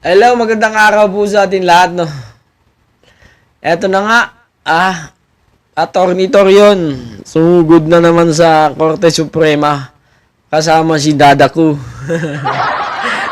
Hello, magandang araw po sa atin lahat, no? Eto na nga, Attorney Torion, sumugod na naman sa Korte Suprema kasama si Dada ko.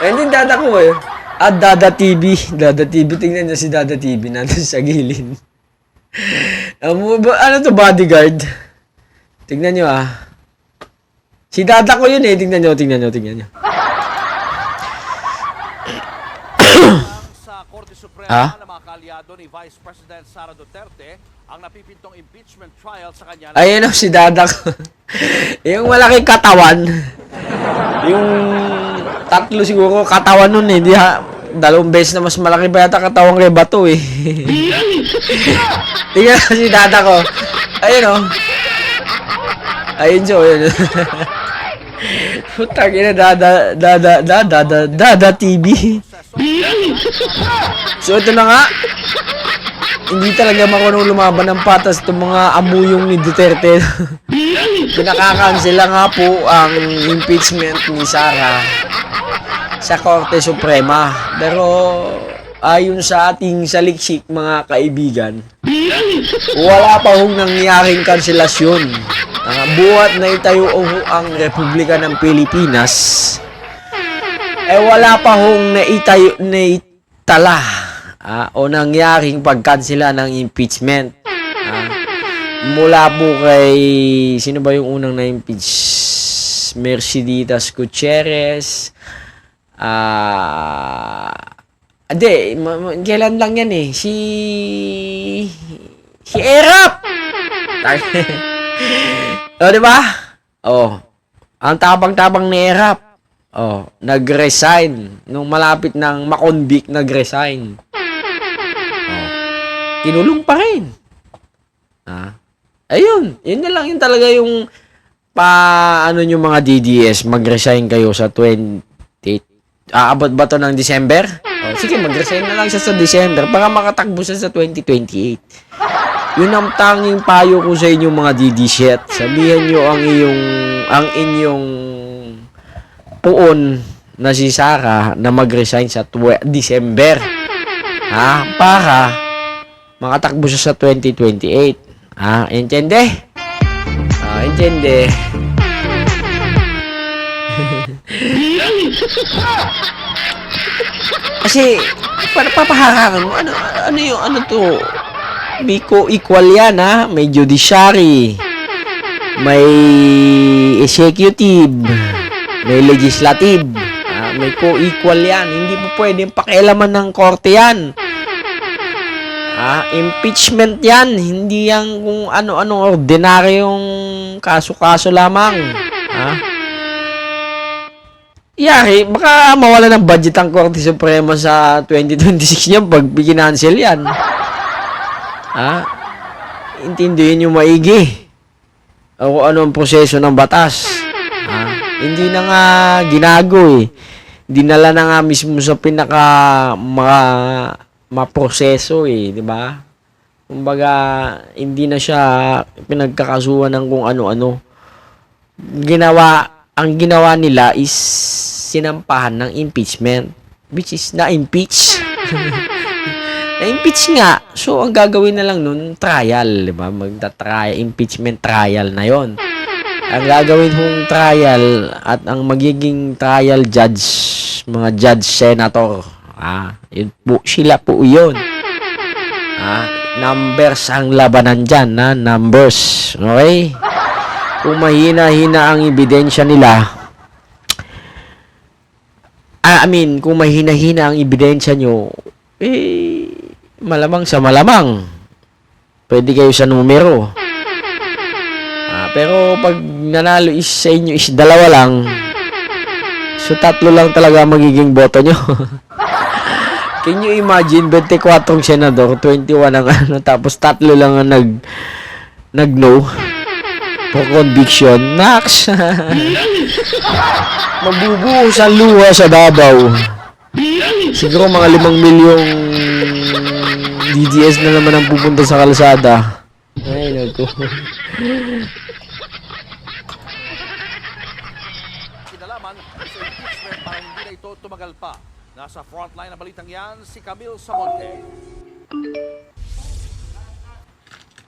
Hindi Dada ko eh. At Dada TV. Dada TV, tingnan niyo si Dada TV nandun sa gilid. Ano to, bodyguard? Tingnan niyo Si Dada ko yun eh. Tingnan niyo. Sa Korte Suprema na mga kaalyado ni Vice President Sara Duterte ang napipintong impeachment trial sa kanya. Ayun si Dada ko. Yung malaking katawan. Yung tatlo siguro katawan nun eh. Di dalawang beses na mas malaki pa yata katawan kay Bato eh. Tingnan si Dada ko. Ayun Ayun siya. Putang ina, Dada TV. So ito na nga. Hindi talaga marunong lumaban ng patas itong mga amuyong ni Duterte. Pinakakansela nga po ang impeachment ni Sara sa Korte Suprema. Pero ayon sa ating saliksik mga kaibigan, wala pa hong nangyaring kanselasyon. Buhat na itayo ang Republika ng Pilipinas, wala pa hong naitala o nangyaring pagkansela ng impeachment. Mula po kay, sino ba yung unang na-impeach? Mercedes Gutierrez. Kailan lang yan eh. Si Erap! Diba? Ang tabang-tabang ni Erap. Nag-resign. Nung malapit ng makonvict, nag-resign. Kinulong pa rin. Ayun. Yun na lang. Yun talaga yung nyo mga DDS, mag-resign kayo sa 20... abot ba to ng December? Sige, mag-resign na lang siya sa December para makatakbo siya sa 2028. Yun ang tanging payo ko sa inyong mga DDS. Sabihan nyo ang inyong puon na si Sara na mag-resign sa December. Para makatakbo siya sa 2028. Intende? Intende. Kasi, para papaharangan mo, ano to? Biko equal yan, May judiciary, may executive, may legislative, may co-equal yan. Hindi po pwedeng pakialaman ng korte yan. Impeachment yan. Hindi yan kung ano-ano ordinaryong kaso-kaso lamang. Yari, baka mawala ng budget ang Korte Suprema sa 2026 niya pag kinancel yan. Intindihin nyo maigi. O ano ang proseso ng batas. Hindi na nga ginago eh. Dinala na nga mismo sa pinaka maproseso eh, di ba? Kumbaga, hindi na siya pinagkakasuhan ng kung ano-ano. Ang ginawa nila is sinampahan ng impeachment, which is na-impeach. Na-impeach nga. So, ang gagawin na lang nun, trial, di ba? Magta-trial, impeachment trial na yon. Ang gagawin hong trial at ang magiging trial judge, mga judge senator, yun po, sila po yun. Numbers ang labanan dyan, numbers. Okay? Kung mahina-hina ang ebidensya nila, kung mahina-hina ang ebidensya nyo, malamang sa malamang, pwede kayo sa numero. Pero pag nanalo sa inyo is dalawa lang, so tatlo lang talaga magiging boto nyo. Can you imagine, 24 senador, 21 ang tapos tatlo lang ang nag-no for conviction. Nax! Mabubuo sa luha sa Davao. Siguro mga 5 milyong DDS na naman ang pupunta sa kalsada. Ay, naku. Kinalaman sa impeachment para hindi na ito tumagal pa. Nasa frontline ng balitang yan, si Camille Samonte.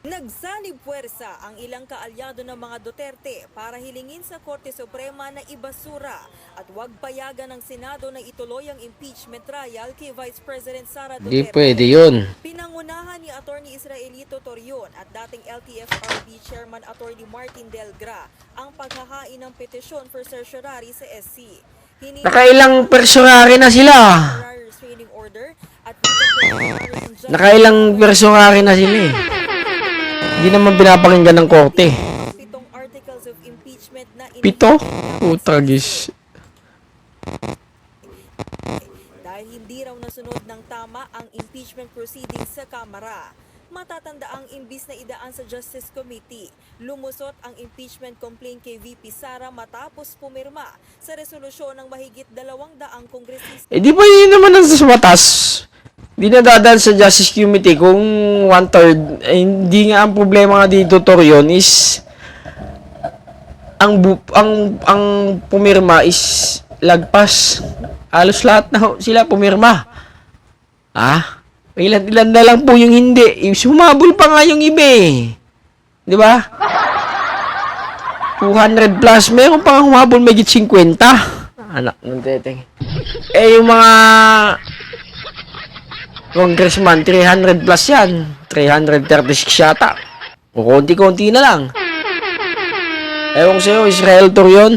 Nagsanib puwersa ang ilang kaalyado ng mga Duterte para hilingin sa Korte Suprema na ibasura at huwag payagan ng Senado na ituloy ang impeachment trial kay Vice President Sara Di Duterte. pwede yun. Pinangunahan ni Atty. Israelito Torion at dating LTFRB Chairman Atty. Martin Delgra ang paghahain ng petisyon for certiorari sa SC. Nakailang personary na sila. Restraining order at Nakailang personary na sila eh. Hindi naman pinapakinggan ng korte. 7 articles of impeachment na 7? Utragis. dahil hindi raw nasunod ng tama ang impeachment proceedings sa Kamara. Matatandaang imbis na idaan sa Justice Committee, lumusot ang impeachment complaint kay VP Sara matapos pumirma sa resolusyon ng mahigit 200 kongresista. Eh di ba yun naman ang sa batas? Di na dadaan sa Justice Committee kung 1/3. Eh, hindi nga ang problema nga dito, Torion, is ang pumirma is lagpas. Halos lahat na sila pumirma. Ilan na lang po yung hindi. Sumabol pa nga yung iba eh. Di ba? 200 plus. Meron pa nga humabol may 50. Anak ng teteng. Eh yung mga congressman, 300 plus yan. 336 yata. O konti-konti na lang. Ewan ko sa'yo, Israel Torion.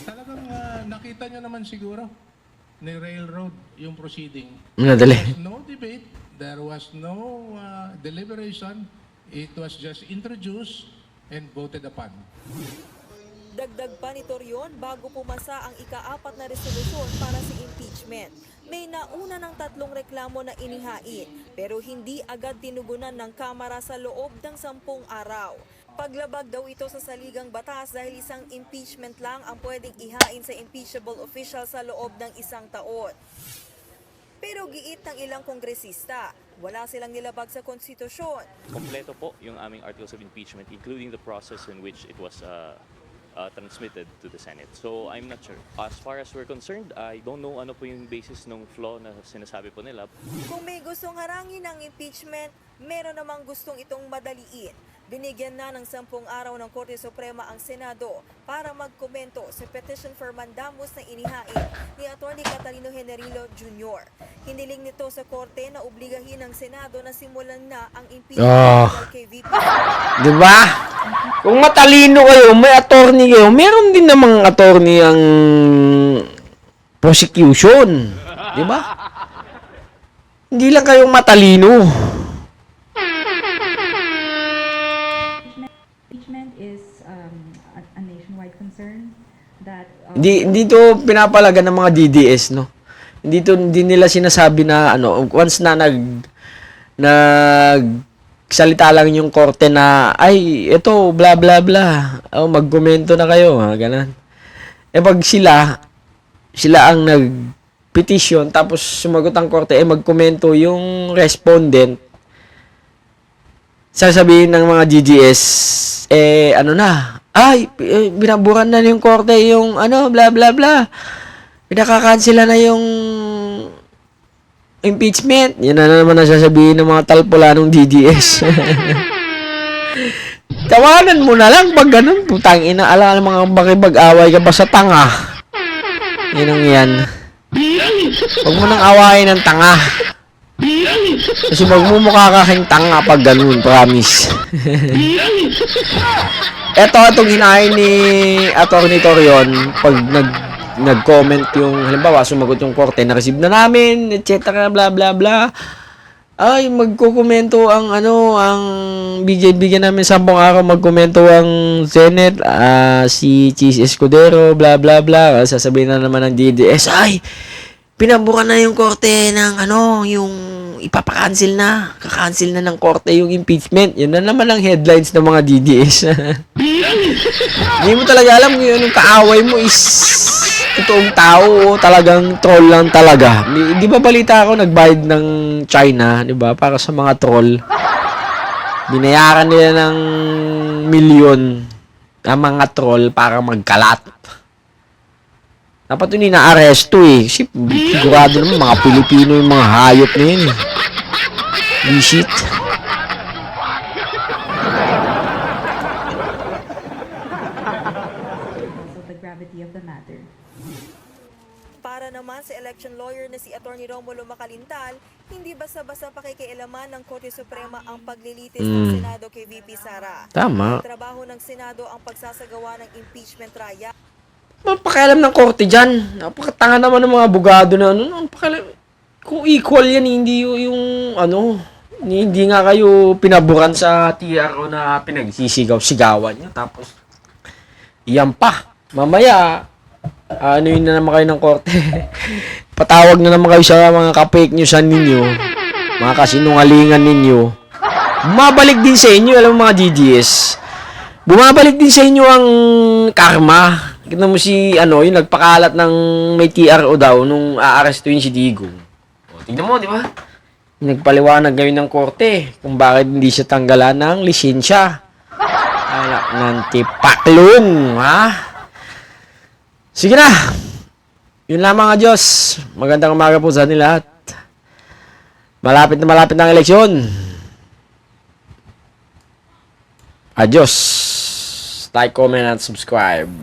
Talagang nakita nyo naman siguro ni railroad yung proceeding. Nadali. There was no debate, there was no deliberation, it was just introduced and voted upon. Dagdag pa ni Torion bago pumasa ang ika-4 na resolusyon para sa impeachment. May nauna ng 3 reklamo na inihain pero hindi agad tinugunan ng Kamara sa loob ng 10 araw. Paglabag daw ito sa saligang batas dahil isang impeachment lang ang pwedeng ihain sa impeachable official sa loob ng 1 taon. Pero giit ng ilang kongresista, wala silang nilabag sa konstitusyon. Kompleto po yung aming articles of impeachment, including the process in which it was transmitted to the Senate. So I'm not sure. As far as we're concerned, I don't know ano po yung basis ng flaw na sinasabi po nila. Kung may gustong harangin ng impeachment, meron namang gustong itong madaliin. Binigyan na ng 10 araw ng Korte Suprema ang Senado para magkomento sa petition for mandamus na inihain ni Atty. Catalino Generilo Jr. Hiniling nito sa Korte na obligahin ng Senado na simulan na ang impeachment kay VP. Di ba? Kung matalino kayo, may attorney kayo, meron din namang attorney ang prosecution. Di ba? Hindi lang kayong matalino. Impeachment is a nationwide concern that Dito pinapalaga ng mga DDS, no? Hindi nila sinasabi na once na salita lang yung korte na ay ito bla bla bla. Magkomento na kayo, ganun. Eh pag sila ang nag-petition tapos sumagot ang korte magkomento yung respondent, sasabihin ng mga DDS binaburan na yung korte yung bla bla bla. Pinakakansela na yung impeachment. Yan na naman ang sasabihin ng mga talpula ng DDS. Tawanan mo na lang pag ganun. Putang ina, ala ng mga bakibag-away ka ba sa tanga? Yan ang yan. Huwag mo nang awayin ng tanga. Kasi magmumukha ka kang tanga pag ganun, promise. Itong hinahin ni Atty. Torion pag nag-comment yung, halimbawa, sumagot yung korte, na-receive na namin, etc. bla bla bla. Ay, magkukomento ang bigyan namin 10 araw magkomento ang Senate, si Cheese Escudero, bla bla bla. Sasabihin na naman ng DDS, ay, pinabukan na yung korte ng yung ipapakancel na. Kakancel na ng korte yung impeachment. Yun na naman ang headlines ng mga DDS. Hindi mo talaga alam kung yung kaaway mo is totoong tao o talagang troll lang talaga. Di ba balita ako nagbayad ng China, di ba? Para sa mga troll. Binayaran nila ng milyon ang mga troll para magkalat. Dapat yun ina-aresto eh. Kasi sigurado naman mga Pilipino yung mga hayop na yun eh. Visit. Also the gravity of the matter. Para naman sa election lawyer na si Atty. Romulo Macalintal, hindi basta-basta pakikialaman ng Korte Suprema ang paglilitis ng Senado kay VP Sara. Tama. Ang trabaho ng Senado ang pagsasagawa ng impeachment trial. Pakialam ng korte dyan. Napakatanga naman ng mga abogado na ano. Pakialam. Kung equal yan, hindi yung ano, hindi nga kayo pinaburan sa TRO na pinagsisigaw-sigawan nyo. Tapos, yan pa. Mamaya, ano yun na naman kayo ng korte. Patawag na naman kayo sa mga ka-fake newsan ninyo. Mga kasinungalingan ninyo. Bumabalik din sa inyo, alam mo mga DDS. Bumabalik din sa inyo ang karma. Kita mo si, ano, yung nagpakalat ng may TRO daw nung aarestuin si Digong. O, tignan mo, di ba? Nagpaliwanag ngayon ng korte kung bakit hindi siya tanggalan ng lisensya. Anak ng tipaklong, ha? Sige na. Yun lamang, Diyos. Magandang umaga po sa atin lahat. Malapit na ang eleksyon. Adios. Like, comment, and subscribe.